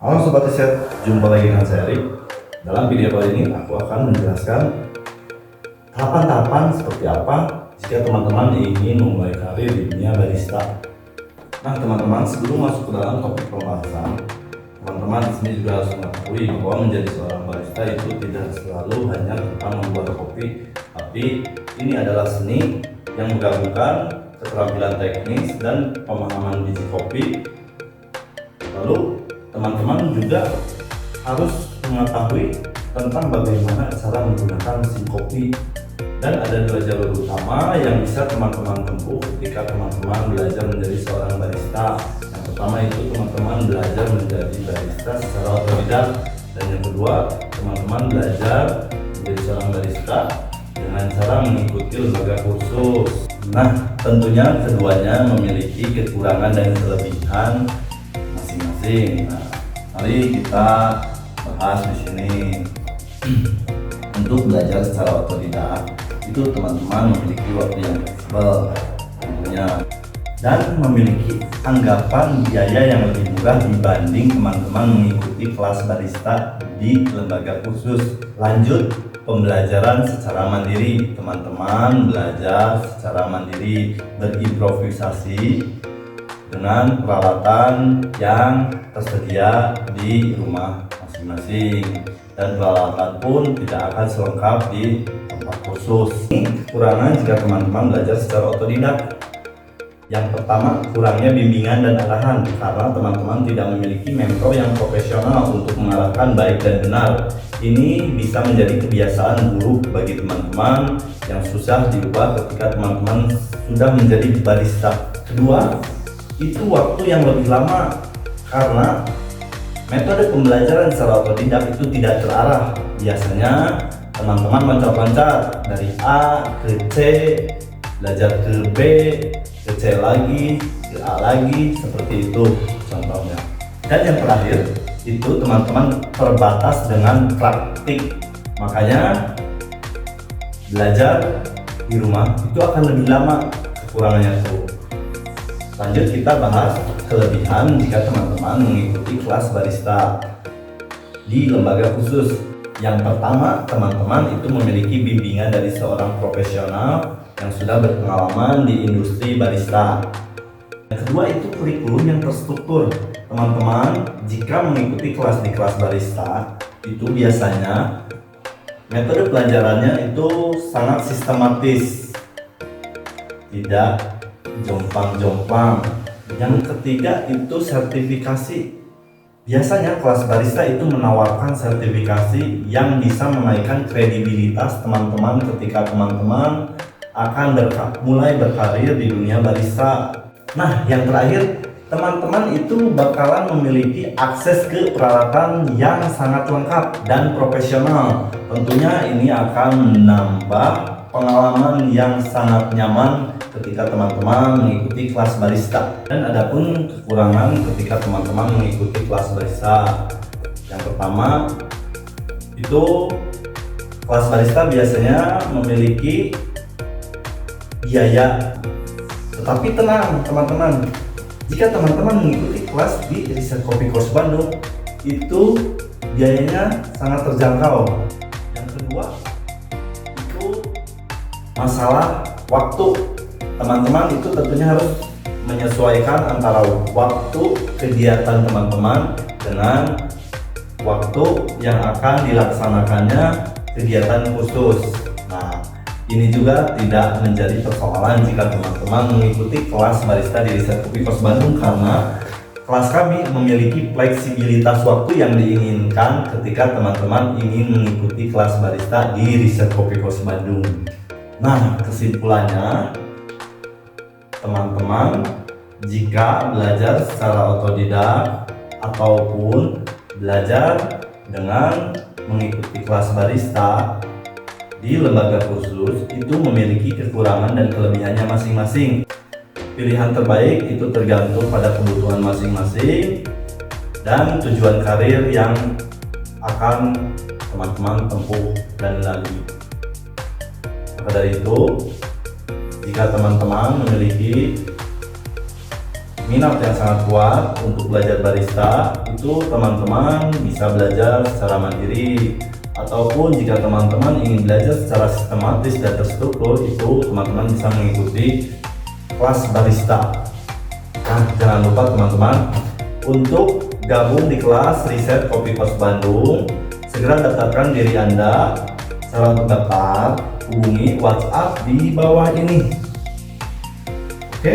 Halo Sobat Riset, jumpa lagi dengan saya Erik. Dalam video kali ini aku akan menjelaskan tahapan-tahapan seperti apa jika teman-teman ingin memulai karir di dunia barista. Nah teman-teman, sebelum masuk ke dalam topik pembahasan, teman-teman di sini juga harus mengetahui bahwa menjadi seorang barista itu tidak selalu hanya tentang membuat kopi, tapi ini adalah seni yang menggabungkan keterampilan teknis dan pemahaman biji kopi. Lalu teman-teman juga harus mengetahui tentang bagaimana cara menggunakan mesin kopi, dan ada dua jalur utama yang bisa teman-teman tempuh ketika teman-teman belajar menjadi seorang barista. Yang pertama itu teman-teman belajar menjadi barista secara otodidak, dan yang kedua teman-teman belajar menjadi seorang barista dengan cara mengikuti lembaga kursus. Nah tentunya keduanya memiliki kekurangan dan kelebihan masing-masing. Nah, mari kita bahas di sini. Untuk belajar secara otodidak itu teman-teman memiliki waktu yang fleksibel tentunya, dan memiliki anggapan biaya yang lebih murah dibanding teman-teman mengikuti kelas barista di lembaga khusus. Lanjut, pembelajaran secara mandiri. Teman-teman belajar secara mandiri, berimprovisasi dengan peralatan yang tersedia di rumah masing-masing, dan peralatan pun tidak akan selengkap di tempat khusus. Ini kekurangan jika teman-teman belajar secara otodidak. Yang pertama, kurangnya bimbingan dan arahan, karena teman-teman tidak memiliki mentor yang profesional untuk mengarahkan baik dan benar. Ini bisa menjadi kebiasaan buruk bagi teman-teman yang susah diubah ketika teman-teman sudah menjadi barista. Kedua, itu waktu yang lebih lama, karena metode pembelajaran secara otodidak itu tidak terarah. Biasanya teman-teman loncat-loncat dari A ke C, belajar ke B, ke C lagi, ke A lagi, seperti itu contohnya. Dan yang terakhir itu teman-teman terbatas dengan praktik, makanya belajar di rumah itu akan lebih lama. Kekurangannya tuh. Lanjut kita bahas kelebihan jika teman-teman mengikuti kelas barista di lembaga khusus. Yang pertama, teman-teman itu memiliki bimbingan dari seorang profesional yang sudah berpengalaman di industri barista. Yang kedua itu kurikulum yang terstruktur. Teman-teman jika mengikuti kelas di kelas barista itu biasanya metode pelajarannya itu sangat sistematis, tidak jomplang-jomplang. Yang ketiga itu sertifikasi. Biasanya kelas barista itu menawarkan sertifikasi yang bisa menaikkan kredibilitas teman-teman ketika teman-teman akan mulai berkarir di dunia barista. Nah yang terakhir, teman-teman itu bakalan memiliki akses ke peralatan yang sangat lengkap dan profesional. Tentunya ini akan menambah pengalaman yang sangat nyaman ketika teman-teman mengikuti kelas barista. Dan adapun kekurangan ketika teman-teman mengikuti kelas barista, yang pertama itu kelas barista biasanya memiliki biaya. Tetapi tenang teman-teman, jika teman-teman mengikuti kelas di Riset Kopi Course Bandung itu biayanya sangat terjangkau. Yang kedua itu masalah waktu. Teman-teman itu tentunya harus menyesuaikan antara waktu kegiatan teman-teman dengan waktu yang akan dilaksanakannya kegiatan khusus. Nah, ini juga tidak menjadi persoalan jika teman-teman mengikuti kelas barista di Riset Kopi Course Bandung, karena kelas kami memiliki fleksibilitas waktu yang diinginkan ketika teman-teman ingin mengikuti kelas barista di Riset Kopi Course Bandung. Nah, kesimpulannya, teman-teman jika belajar secara otodidak ataupun belajar dengan mengikuti kelas barista di lembaga khusus itu memiliki kekurangan dan kelebihannya masing-masing. Pilihan terbaik itu tergantung pada kebutuhan masing-masing dan tujuan karir yang akan teman-teman tempuh dan lalui. Maka dari itu, jika teman-teman memiliki minat yang sangat kuat untuk belajar barista, itu teman-teman bisa belajar secara mandiri, ataupun jika teman-teman ingin belajar secara sistematis dan terstruktur, itu teman-teman bisa mengikuti kelas barista. Nah, jangan lupa teman-teman untuk gabung di kelas Riset Kopi Kos Bandung. Segera daftarkan diri Anda. Cara untuk daftar, hubungi WhatsApp di bawah ini. Oke?